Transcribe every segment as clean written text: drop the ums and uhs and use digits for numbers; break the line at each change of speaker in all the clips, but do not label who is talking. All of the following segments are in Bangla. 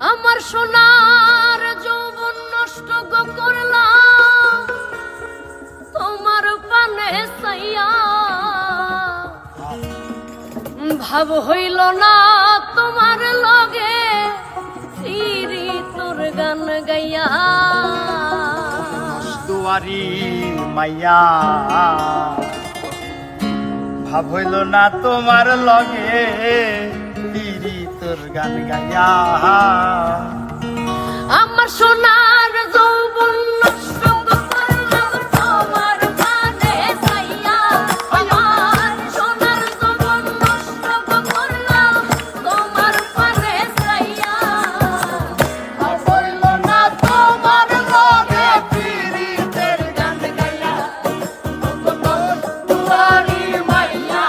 আমার সোনার যৌবন নষ্ট গো করলাম তোমার পানে সাইয়া, ভাব হইল না তোমার লগে ফিরি তোর গান গাইয়া।
দুয়ারি মাইয়া ভাব হইল না তোমার লগে ফিরি তোর গান গাইয়া।
আমার সোনার যৌবন নষ্ট গো করলাম তোমার পানে সাইয়া, আমার সোনার যৌবন নষ্ট গো করলাম তোমার পানে সাইয়া, ভাব হইল না তোমার লগে ফিরি তোর গান গাইয়া। দুয়ারি মাইয়া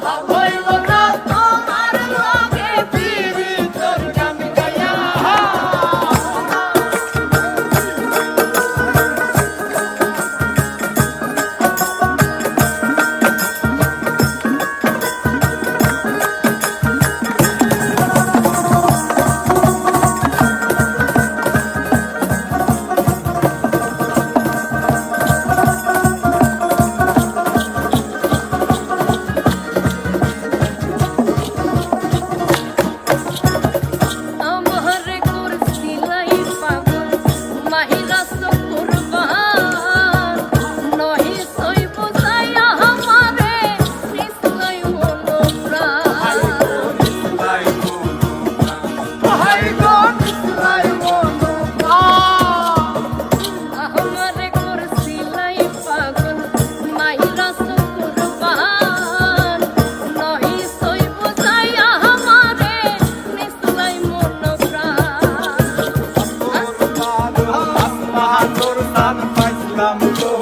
ভাব হইল না তোমার লগে ফিরি তোর গান গাইয়া। আমারে করছিলাই পাগল মাহিরা কুরবান, নহি সই বুঝাইয়া আমারে নিশ্চয় মনো প্রাণ। আমারে করছিলাই পাগল মাহিরা কুরবান, নহি সই বুঝাইয়া আমারে নিশ্চয় মনো প্রাণ।
আসমান তোর নাম পাইলাম তো